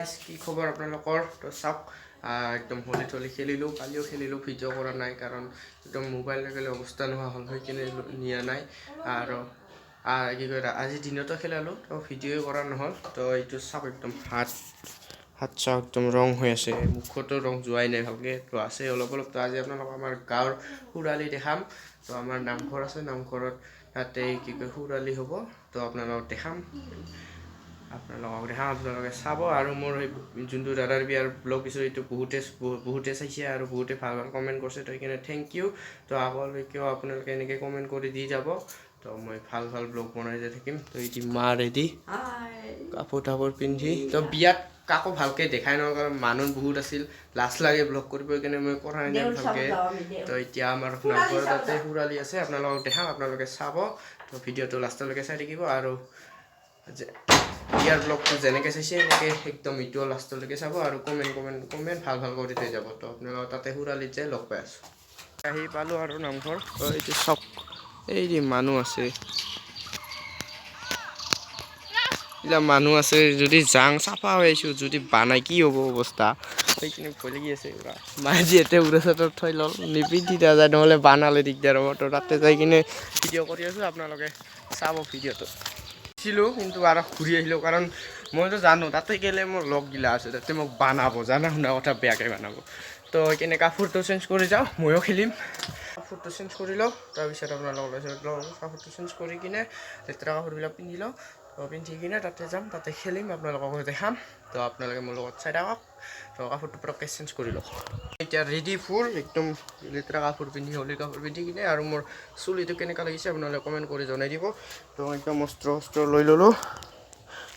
কি খবৰ আপোনালোকৰ তো চাওক একদম হোলী থলী খেলিলোঁ কালিও খেলিলোঁ ভিডিঅ' কৰা নাই কাৰণ একদম মোবাইল লাগিলে অৱস্থা নোহোৱা হ'ল হৈ কিনে নিয়া নাই আৰু কি কয় আজি দিনতো খেলালোঁ তো ভিডিঅ'ই কৰা নহ'ল তো এইটো চাওক একদম হাত চাওক একদম ৰং হৈ আছে মুখতো ৰং যোৱাই নাই ভালকৈ তো আছে অলপ অলপ তো আজি আপোনালোকক আমাৰ গাঁৱৰ সুৰালি দেখাম তো আমাৰ নামঘৰ আছে নামঘৰত তাতে কি কয় সুৰালি হ'ব তো আপোনালোকক দেখাম আপোনালোকে চাব আৰু মোৰ যোনটো দাদাৰ বিয়াৰ ব্লগ দিছোঁ এইটো বহুতে চাইছে আৰু বহুতে ভাল ভাল কমেণ্ট কৰিছে তো সেইকাৰণে থেংক ইউ তো আগলৈকেও আপোনালোকে এনেকৈ কমেণ্ট কৰি দি যাব তো মই ভাল ভাল ব্লগ বনাই যাই থাকিম তো এইটো মা ৰেডি কাপোৰ তাপোৰ পিন্ধি তো বিয়াত কাকো ভালকৈ দেখাই নহয় কাৰণ মানুহ বহুত আছিল লাজ লাগে ব্লগ কৰিব সেইকাৰণে মই কৰা নাই ভালকৈ তো এতিয়া আমাৰ নামঘৰ তাতে সুৰালি আছে আপোনালোকক দেখাম আপোনালোকে চাব তো ভিডিঅ'টো লাষ্টলৈকে চাই থাকিব আৰু ইয়াৰ ব্লগটো যেনেকৈ চাইছে এনেকৈ একদম ইটো লাষ্টলৈকে চাব আৰু কমেণ্ট ভাল কৰি থৈ যাব তো আপোনালোকৰ তাতে সুৰালিত যাই লগ পাই আছোঁ আহি পালোঁ আৰু নামঘৰ তো এইটো চব এই মানুহ আছে এইবিলাক মানুহ আছে যদি জাং চাফা হৈ আহিছোঁ যদি বানাই কি হ'ব অৱস্থা সেইখিনি ভয় লাগি আছে পুৰা মায়ে যিহেতু উৰা চাটত থৈ ল'ল নিপিন্ধি নাযায় নহ'লে বানালে দিগদাৰ হ'ব তো তাতে যাই কিনে ভিডিঅ' কৰি আছোঁ আপোনালোকে চাব ভিডিঅ'টো ছিলো কিন্তু আৰু ঘূৰি আহিলোঁ কাৰণ মইতো জানো তাতে গ'লে মোৰ লগ গিলা আছে তাতে মোক বানাব জানা শুনা কথা বেয়াকৈ বানাব তো সেইকাৰণে কাপোৰটো চেঞ্জ কৰি যাওঁ ময়ো খেলিম কাপোৰটো চেঞ্জ কৰি লওঁ তাৰপিছত আপোনালোকক কাপোৰটো চেঞ্জ কৰি কিনে লেতেৰা কাপোৰবিলাক পিন্ধি লওঁ তো পিন্ধি কিনে তাতে যাম তাতে খেলিম আপোনালোকক দেখাম তো আপোনালোকে মোৰ লগত চাই থাকক তো কাপোৰটো পটককৈ চেঞ্জ কৰি লওঁ এতিয়া ৰেডি ফুল একদম লেতেৰা কাপোৰ পিন্ধি হলি কাপোৰ পিন্ধি কিনে আৰু মোৰ চুলিটো কেনেকুৱা লাগিছে আপোনালোকে কমেণ্ট কৰি জনাই দিব তো একদম অস্ত্ৰ লৈ ল'লোঁ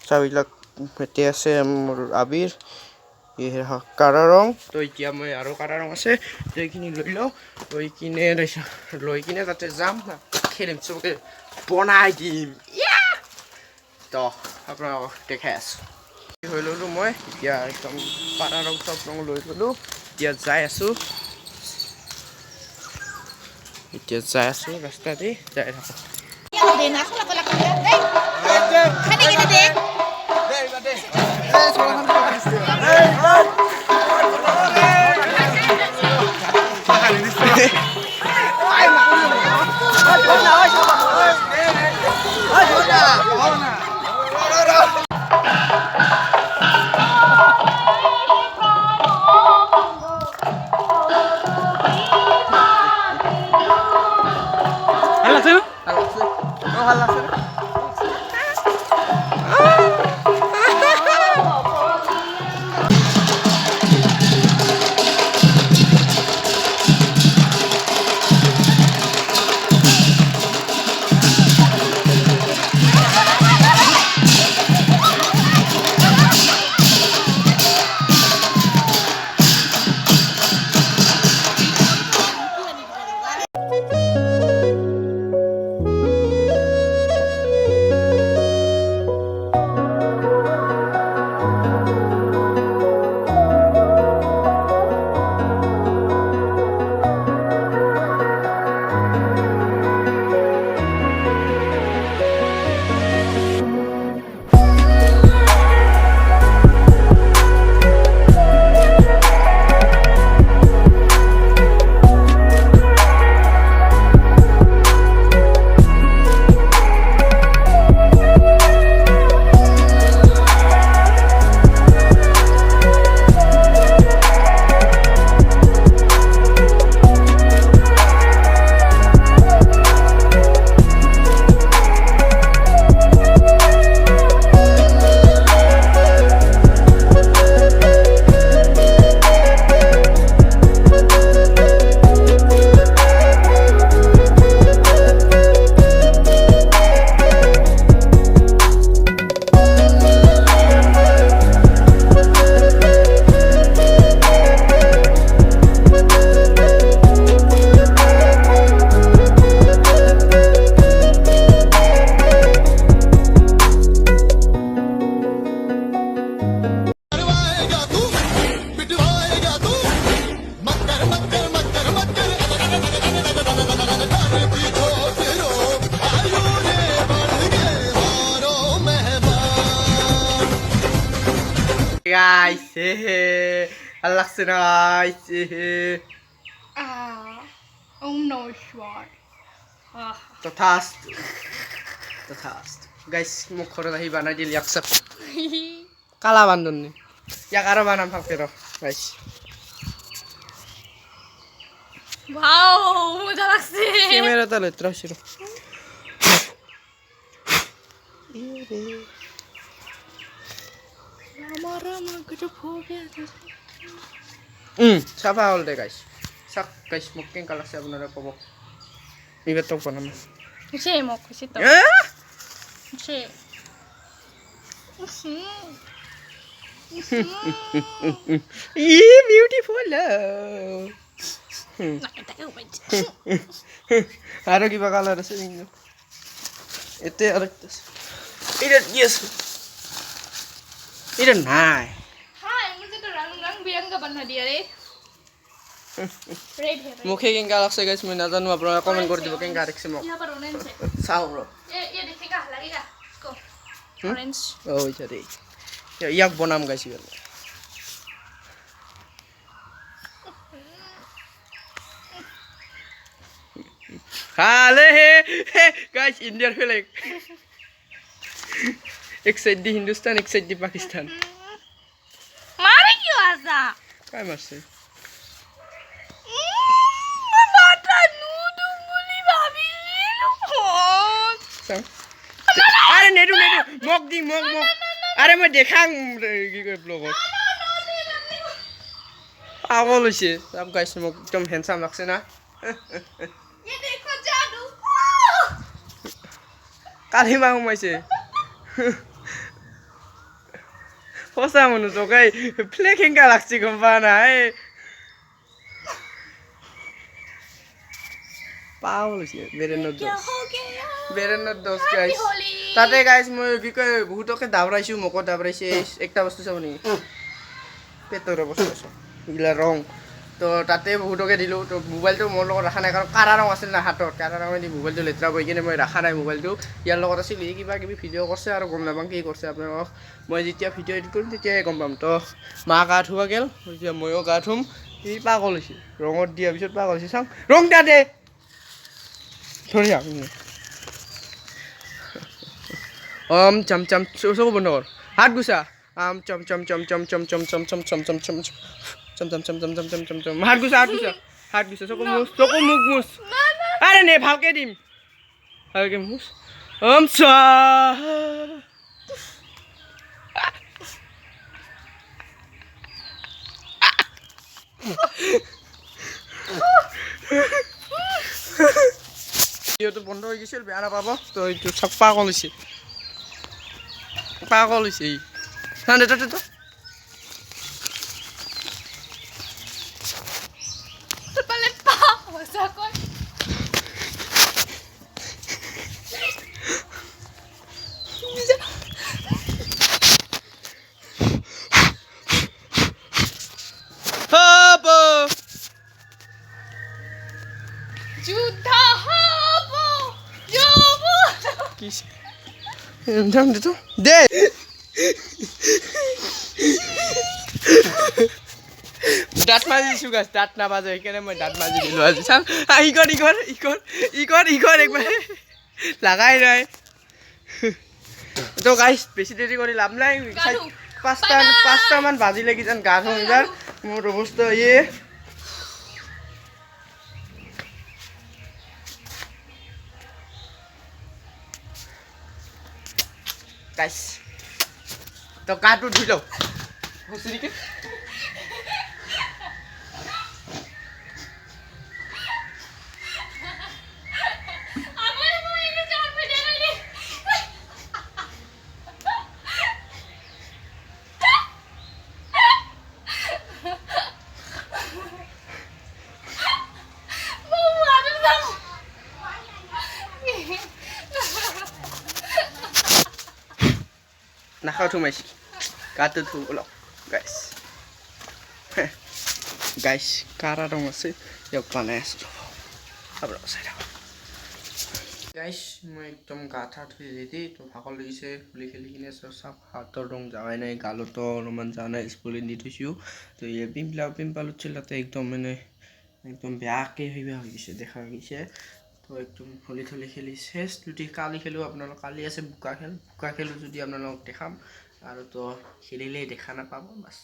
চাবিলাক ইয়াতে আছে মোৰ আবিৰ কাৰা ৰং তো এতিয়া মই আৰু কাৰা ৰং আছে তো এইখিনি লৈ কিনে তাতে যাম খেলিম চবকে বনাই দিম তো আপোনালোকক দেখাই আছোঁ হৈ ল'লোঁ মই এতিয়া একদম কাৰা ৰং চব ৰং লৈ ল'লোঁ এতিয়া যাই আছোঁ ৰাস্তা দি যাই থাকোঁ আইছে ভাল লাগছে না আইছে ওম নমঃ শিবায় তথাস্তু তথাস্তু গাইস মোক ঘৰত আহি বানাই দিল ইয়াক চাপ কালা বান্দৰনি ইয়াক আৰু বানাম ভালকে ৰ গাইস ওয়াও মজা লাগছে ক্যামেরাটা লেত্রা ছিল আমার কিছু ফোবিয়া সাফা হল দে গাইস সাক গাইস মোক কেঙ্কা লাগছে আপনারা কব এবার তো বানাম খুশি মোক খুশি তো খুশি বিউটিফুল আরো কিবা কালার আছে এতে আরেকটা এটা কি আছে এটা নাই हां मुझे तो रंग बिरंगा बना दिया रे रेड है मुखे केंगा लागছে गाइस মই নাজানো আপনারা কমেন্ট করে দিব কেঙ্কা দেখছে মোক यहाँ पर ऑरेंज है চাও ৰ ये देखेगा लगेगा इसको ऑरेंज ও ইটা রে ইয়াক বনাম গাইস এবার हाले हे गाइस इंडिया फ्लैग एक साइड दी हिंदुस्तान एक साइड दी पाकिस्तान मारे क्यों आजा काय मारছে माता नुदु मुली भाभी लोग अरे नेडू नेडू मक दी मक मक अरे मैं देखाং কি কই ব্লগত পাগল হইছে সব গাইস মোক একদম হ্যান্ডসাম লাগছে না ये देखो जादू কালি মা ঘুমাইছে ফসা মনে তো গাই ফ্লেকিং কা লাগছে গম পা না পাগল হইছে বেৰেনৰ দোষ গাইস তাতে গাইস মই কি কয় বহুতকে দাবৰাইছো মোক দাবৰাইছে একটা বস্তু চাবনি পেটৰ অৱস্থা ইলা ৰং তো তাতে বহুতকে দিলো তো মোবাইলটো মোৰ লগত ৰাখা নাই কাৰণ কাৰা ৰং আছিল না হাতত কাৰা ৰং দি মোবাইলটো লেত্ৰা হৈ কিনে মই ৰাখা নাই মোবাইলটো ইয়াৰ লগত আছিল কিবা কিবি ভিডিঅ' কৰিছে আৰু গম নাপাম কি কৰিছে আপোনালোকক মই যেতিয়া ভিডিঅ' এডিট কৰিম তেতিয়াই গম পাম তো মা গা ধুৱা গেল এতিয়া ময়ো গা ধুম ই পাগল হৈছে ৰঙত দিয়াৰ পিছত পাগল হৈছে চাওঁ ৰং দে ধৰি চম চম চকু বন্ধ কৰ হাত গুচা চম চম চম চম চম চম চম চম চম চম চম চম চম চম চম চম চম চম চম হাত গুচা চকু মুখ মুছ আরে নে ভালকে দিম ভালকে মুছ চা ভিডিওটো বন্ধ হৈ গৈছিল বেয়া নাপাব তো এইটো চব পাগল হৈছে তো पहले पा ऐसा कोई হবো जुद्धा हबो जोबो কি দাম দে তো দে দাঁত মাজিছো গাছ দাঁত নাবাজে সেইকাৰণে মই দাঁত মাজি দিলো আজি চাম ইকৰ একবাৰ লাগাই নাই তো গাইস বেছি দেৰি কৰি লাভ নাই পাঁচটা মান বাজিলে কিজান গা ধুম এইবাৰ মোৰ অৱস্থা গাইস তো গাটো ধুই লওঁ হুঁচৰিকে নাখাওঁ থুমাইছি গাটো ধুব লওঁ গাইছ গাইছ কাৰা ৰং আছে ইয়াক বনাই আছোঁ আপোনালোক চাই থাকক গাইছ মই একদম গা ঠা ধুই ৰেডি তো ভাগৰ লাগিছে হোলী খেলি কিনে চব হাতৰ ৰং যাৱাই নাই গালতো অলপমান যোৱা নাই স্পলিন দি থৈছোঁ তো এই পিম্পল উঠিছিল তাতে একদম মানে একদম বেয়াকৈ হৈ গৈছে দেখা গৈছে তো একদম হোলী থলী খেলি চেছ যদি কালি খেলোঁ আপোনালোক কালি আছে বোকা খেলোঁ যদি আপোনালোকক দেখাম আৰু তো খেলিলেই দেখা নাপাব বাছ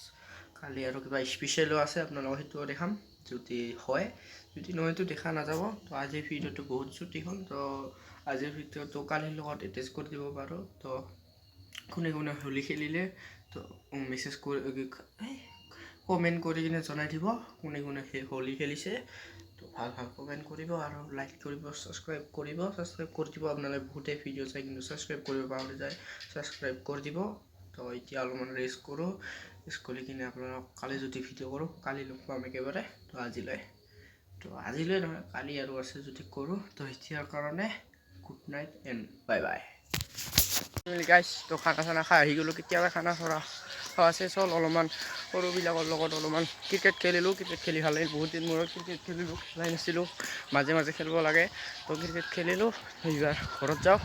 কালি আৰু কিবা স্পেচিয়েলো আছে আপোনালোকক সেইটোও দেখাম যদি হয় যদি নহয়তো দেখা নাযাব তো আজিৰ ভিডিঅ'টো বহুত ছুটি হ'ল তো আজিৰ ভিডিঅ'টো কালিৰ লগত এটেচ কৰি দিব পাৰোঁ তো কোনে কোনে হোলী খেলিলে তো মেছেজ কৰি কমেণ্ট কৰি কিনে জনাই দিব কোনে কোনে হোলী খেলিছে তো ভাল কমেণ্ট কৰিব আৰু লাইক কৰিব ছাবস্ক্ৰাইব কৰি দিব আপোনালোকে বহুতে ভিডিঅ' চাই কিন্তু ছাবস্ক্ৰাইব কৰিব পাহৰি যায় ছাবস্ক্ৰাইব কৰি দিব তো এতিয়া অলপমান ৰেষ্ট কৰোঁ ৰেষ্ট কৰি কিনে আপোনালোকক কালি যদি ভিডিঅ' কৰোঁ কালি লগ পাম একেবাৰে তো আজিলৈ নহয় কালি আৰু আছে যদি কৰোঁ তো এতিয়াৰ কাৰণে good night and bye bye গাইছ তো খানা চানা খাই আহি গ'লোঁ কেতিয়াবা খানা খোৱা আছে চল অলপমান সৰুবিলাকৰ লগত অলপমান ক্ৰিকেট খেলিলোঁ ক্ৰিকেট খেলি ভাল লাগিল বহুত দিন মূৰত ক্ৰিকেট খেলিলোঁ খেলাই নাছিলোঁ মাজে মাজে খেলিব লাগে তো ক্ৰিকেট খেলিলোঁ এইবাৰ ঘৰত যাওঁ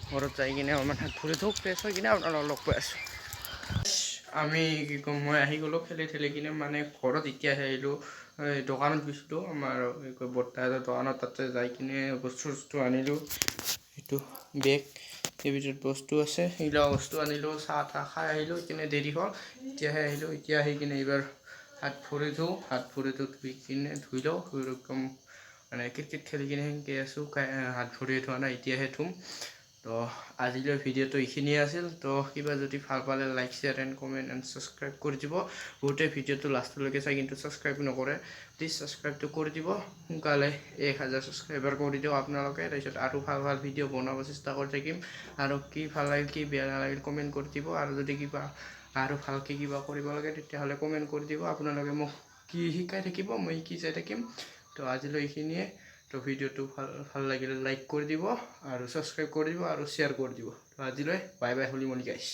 ঘৰত যাই কিনে অলপমান হাত ভৰি ধুওঁ ফ্ৰেছ হৈ কিনে আপোনালোকক লগ পাই আছোঁ আমি কি ক'ম মই আহি গ'লোঁ খেলি কিনে মানে ঘৰত এতিয়া আহিলোঁ দোকানত গৈছিলোঁ আমাৰ বৰ্তা এটা দোকানত তাতে যাই কিনে বস্তু আনিলোঁ সেইটো বেগ সেই ভিতৰত বস্তু আছে সেইবিলাক বস্তু আনিলোঁ চাহ তাহ খাই আহিলোঁ কিনে দেৰি হ'ল এতিয়াহে আহিলোঁ এতিয়া আহি কিনে এইবাৰ হাত ভৰি ধুই কিনে ধুই লওঁ একদম মানে ক্ৰিকেট খেলি কিনে সেনেকৈ আছোঁ হাত ভৰি ধোৱা নাই এতিয়াহে ধুম তো আজিলৈ ভিডিঅ'টো এইখিনিয়ে আছিল তো কিবা যদি ভাল পালে like share and comment and subscribe কৰি দিব বহুতে ভিডিঅ'টো লাষ্টলৈকে চাই কিন্তু ছাবস্ক্ৰাইব নকৰে প্লিজ ছাবস্ক্ৰাইবটো কৰি দিব সোনকালে 1000 ছাবস্ক্ৰাইবাৰ কৰি দিওঁ আপোনালোকে তাৰপিছত আৰু ভাল ভিডিঅ' বনাব চেষ্টা কৰি থাকিম আৰু কি ভাল লাগিল কি বেয়া নালাগিল কমেণ্ট কৰি দিব আৰু যদি কিবা আৰু ভালকৈ কিবা কৰিব লাগে তেতিয়াহ'লে কমেণ্ট কৰি দিব আপোনালোকে মোক কি শিকাই থাকিব মই শিকি যাই থাকিম তো আজিলৈ এইখিনিয়ে তো ভিডিঅ'টো ভাল লাগিলে লাইক কৰি দিব আৰু ছাবস্ক্ৰাইব কৰি দিব আৰু শ্বেয়াৰ কৰি দিব তো আজিলৈ বাই বাই হোলী মণি গাইছ